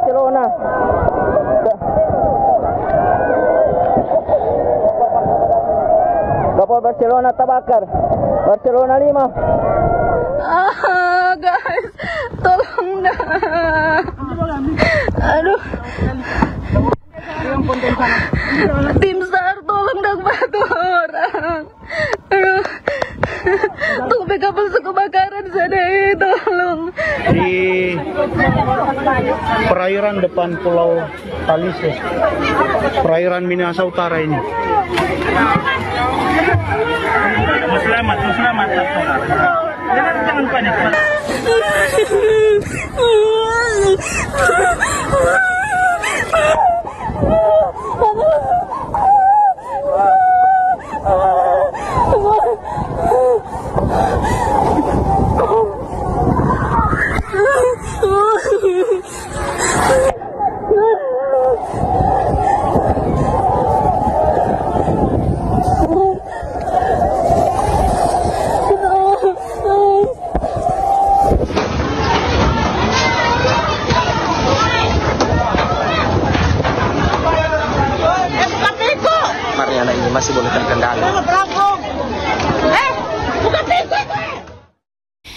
Barcelona. Kapal Barcelona terbakar. Barcelona 5. Guys, tolong dah. Aduh. Tim SAR tolong dong bantu orang. Aduh. Tuh kapal kebakaran sana, tolong. Di perairan depan Pulau Talise, perairan Minahasa Utara ini. Selamat. Jangan panik. Mariana ini masih boleh terkendali.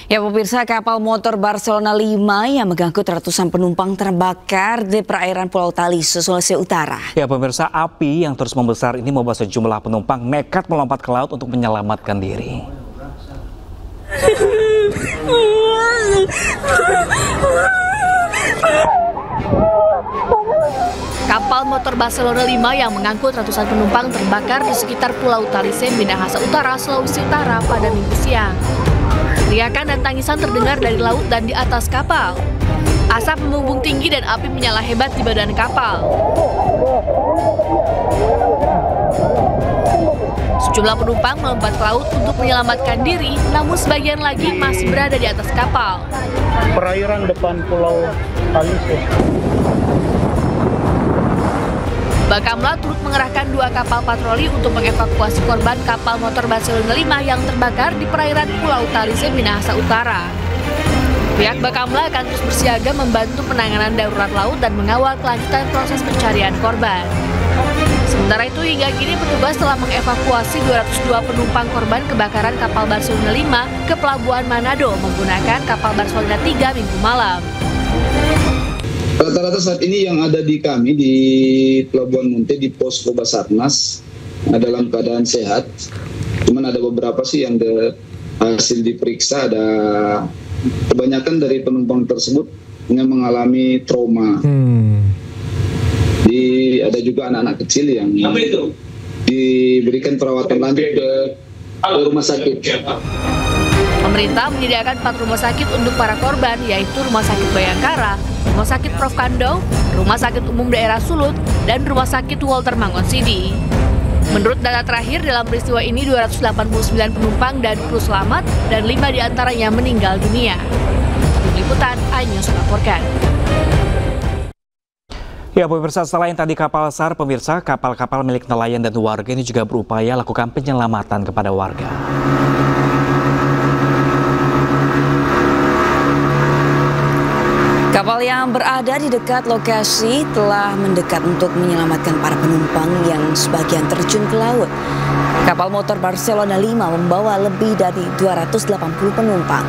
Ya pemirsa, kapal motor Barcelona 5 yang mengangkut ratusan penumpang terbakar di perairan Pulau Talise, Sulawesi Utara. Ya pemirsa, api yang terus membesar ini membuat sejumlah penumpang nekat melompat ke laut untuk menyelamatkan diri. Kapal motor Barcelona 5 yang mengangkut ratusan penumpang terbakar di sekitar Pulau Talise, Minahasa Utara, Sulawesi Utara pada Minggu siang. Teriakan dan tangisan terdengar dari laut dan di atas kapal. Asap membumbung tinggi dan api menyala hebat di badan kapal. Sejumlah penumpang melompat ke laut untuk menyelamatkan diri, namun sebagian lagi masih berada di atas kapal. Perairan depan Pulau Talise. Bakamla turut mengerahkan 2 kapal patroli untuk mengevakuasi korban kapal motor Barcelona 5 yang terbakar di perairan Pulau Talise, Minahasa Utara. Pihak Bakamla akan terus bersiaga membantu penanganan darurat laut dan mengawal kelanjutan proses pencarian korban. Sementara itu hingga kini petugas telah mengevakuasi 202 penumpang korban kebakaran kapal Barcelona 5 ke Pelabuhan Manado menggunakan kapal Barcelona 3 Minggu malam. Rata-rata saat ini yang ada di kami di Pelabuhan Munte di posko Basarnas dalam keadaan sehat. Cuman ada beberapa sih yang hasil diperiksa, ada kebanyakan dari penumpang tersebut yang mengalami trauma. Ada juga anak-anak kecil yang diberikan perawatan lanjut ke rumah sakit. Pemerintah menyediakan 4 rumah sakit untuk para korban, yaitu Rumah Sakit Bayangkara, Rumah Sakit Prof. Kando, Rumah Sakit Umum Daerah Sulut, dan Rumah Sakit Walter Mangonsidi. Menurut data terakhir, dalam peristiwa ini 289 penumpang dan kru selamat, dan 5 diantaranya meninggal dunia. Tim Liputan, iNews melaporkan. Ya pemirsa, selain tadi kapal SAR, pemirsa, kapal-kapal milik nelayan dan warga ini juga berupaya lakukan penyelamatan kepada warga. Kapal yang berada di dekat lokasi telah mendekat untuk menyelamatkan para penumpang yang sebagian terjun ke laut. Kapal motor Barcelona 5 membawa lebih dari 280 penumpang.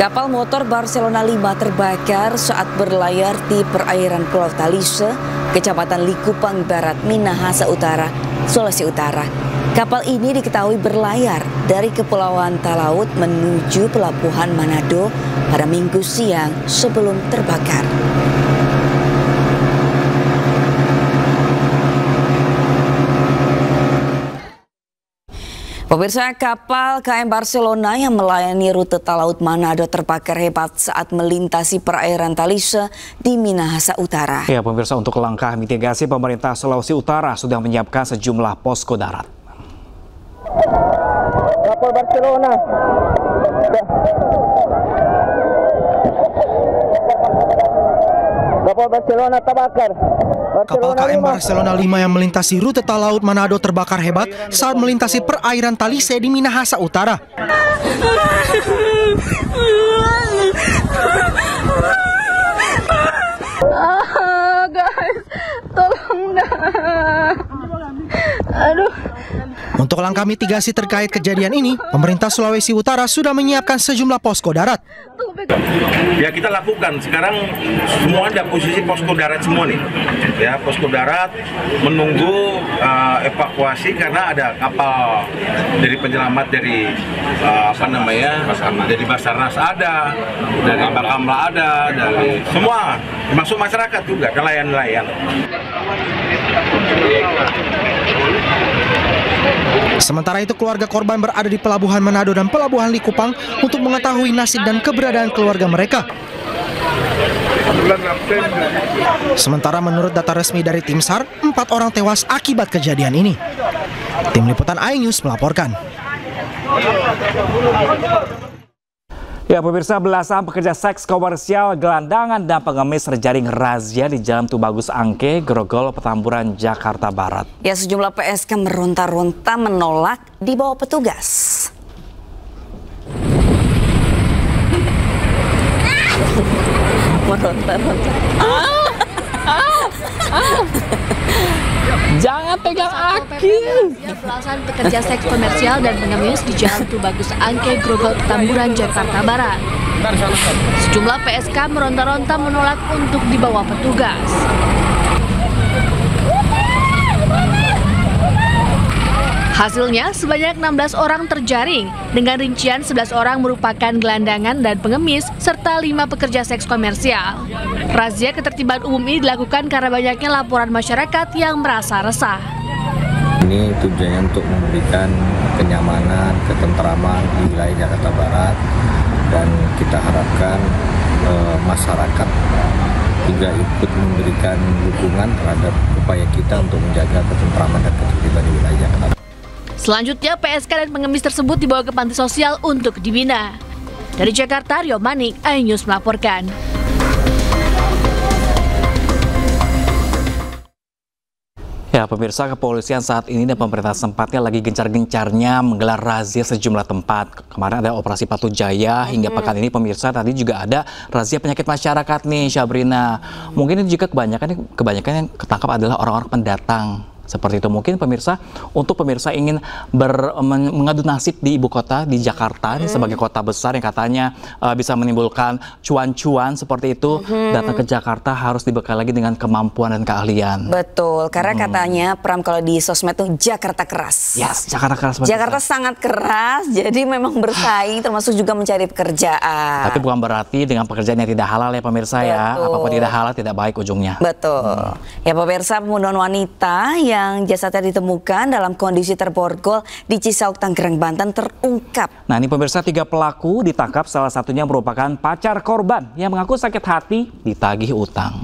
Kapal motor Barcelona 5 terbakar saat berlayar di perairan Pulau Talise, Kecamatan Likupang Barat, Minahasa Utara, Sulawesi Utara. Kapal ini diketahui berlayar dari Kepulauan Talaut menuju Pelabuhan Manado pada Minggu siang sebelum terbakar. Pemirsa, kapal KM Barcelona yang melayani rute Talaut Manado terbakar hebat saat melintasi perairan Talise di Minahasa Utara. Ya pemirsa, untuk langkah mitigasi pemerintah Sulawesi Utara sudah menyiapkan sejumlah posko darat. Kapal Barcelona. Kapal Barcelona terbakar. Kapal KM Barcelona 5 yang melintasi rute Talaut Manado terbakar hebat saat melintasi perairan Talise di Minahasa Utara. Untuk langkah mitigasi terkait kejadian ini, pemerintah Sulawesi Utara sudah menyiapkan sejumlah posko darat. Ya kita lakukan sekarang semua ada posisi posko darat semua nih. Ya posko darat menunggu evakuasi karena ada kapal dari penyelamat dari dari Basarnas ada, dari Bakamla ada, dari semua termasuk masyarakat juga, nelayan-nelayan. Sementara itu keluarga korban berada di Pelabuhan Manado dan Pelabuhan Likupang untuk mengetahui nasib dan keberadaan keluarga mereka. Sementara menurut data resmi dari Tim SAR, 4 orang tewas akibat kejadian ini. Tim Liputan iNews melaporkan. Ya pemirsa, belasan pekerja seks komersial, gelandangan dan pengemis terjaring razia di Jalan Tubagus Angke, Grogol, Petamburan, Jakarta Barat. Ya sejumlah PSK meronta-ronta menolak dibawa petugas. Meronta-ronta. Jangan pegang aki. Belasan pekerja seks komersial dan pengemis di Jalan Tubagus Angke, Grogol, Petamburan, Jakarta Barat. Sejumlah PSK meronta-ronta menolak untuk dibawa petugas. Hasilnya, sebanyak 16 orang terjaring, dengan rincian 11 orang merupakan gelandangan dan pengemis, serta 5 pekerja seks komersial. Razia ketertiban umum ini dilakukan karena banyaknya laporan masyarakat yang merasa resah. Ini tujuannya untuk memberikan kenyamanan, ketentraman di wilayah Jakarta Barat, dan kita harapkan masyarakat juga ikut memberikan dukungan terhadap upaya kita untuk menjaga ketentraman dan ketertiban di wilayah Jakarta Barat. Selanjutnya, PSK dan pengemis tersebut dibawa ke panti sosial untuk dibina. Dari Jakarta, Rio Manik, iNews melaporkan. Ya pemirsa, kepolisian saat ini dan pemerintah sempatnya lagi gencar-gencarnya menggelar razia sejumlah tempat. Kemarin ada operasi Patu Jaya, hingga pekan ini pemirsa tadi juga ada razia penyakit masyarakat nih, Syabrina. Mungkin ini juga kebanyakan yang ketangkap adalah orang-orang pendatang. Seperti itu mungkin pemirsa, untuk pemirsa ingin mengadu nasib di ibu kota, di Jakarta ini sebagai kota besar yang katanya bisa menimbulkan cuan-cuan seperti itu, datang ke Jakarta harus dibekali lagi dengan kemampuan dan keahlian. Betul, karena katanya Pram kalau di sosmed tuh Jakarta keras. Yes, Jakarta keras. Jakarta sangat keras, jadi memang bersaing termasuk juga mencari pekerjaan. Tapi bukan berarti dengan pekerjaan yang tidak halal ya pemirsa. Betul. Ya, apapun tidak halal tidak baik ujungnya. Betul. Ya pemirsa, pembunuhan wanita yang jasadnya ditemukan dalam kondisi terborgol di Cisauk, Tangerang, Banten terungkap. Nah ini pemirsa, 3 pelaku ditangkap, salah satunya merupakan pacar korban yang mengaku sakit hati ditagih utang.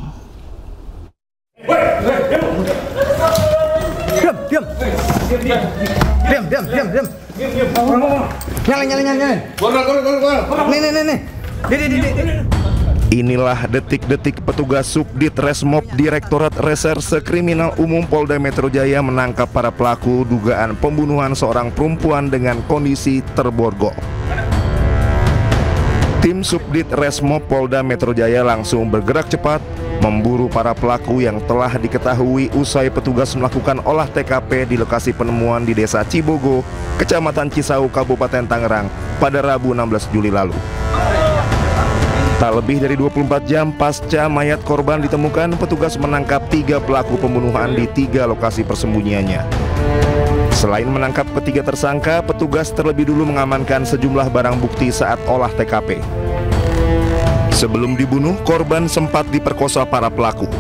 Diam. Nyalain. Nih. Inilah detik-detik petugas Subdit Resmob Direktorat Reserse Kriminal Umum Polda Metro Jaya menangkap para pelaku dugaan pembunuhan seorang perempuan dengan kondisi terborgol. Tim Subdit Resmob Polda Metro Jaya langsung bergerak cepat memburu para pelaku yang telah diketahui usai petugas melakukan olah TKP di lokasi penemuan di Desa Cibogo, Kecamatan Cisauk, Kabupaten Tangerang pada Rabu 16 Juli lalu. Tak lebih dari 24 jam pasca mayat korban ditemukan, petugas menangkap 3 pelaku pembunuhan di 3 lokasi persembunyiannya. Selain menangkap ketiga tersangka, petugas terlebih dulu mengamankan sejumlah barang bukti saat olah TKP. Sebelum dibunuh, korban sempat diperkosa para pelaku.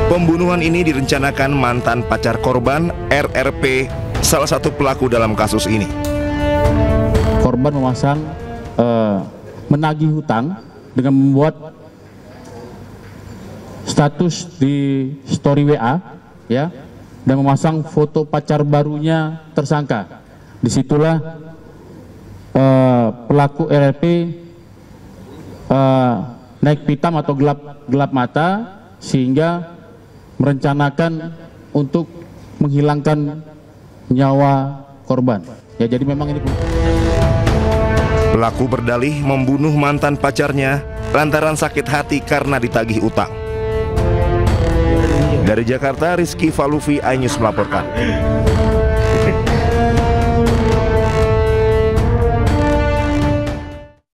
Pembunuhan ini direncanakan mantan pacar korban, RRP, salah satu pelaku dalam kasus ini. Korban memasang menagih hutang dengan membuat status di story WA, ya, dan memasang foto pacar barunya tersangka. Disitulah pelaku RRP naik pitam atau gelap mata, sehingga merencanakan untuk menghilangkan nyawa korban. Ya, jadi memang ini. Pelaku berdalih membunuh mantan pacarnya lantaran sakit hati karena ditagih utang. Dari Jakarta, Rizky Falufi, iNews melaporkan.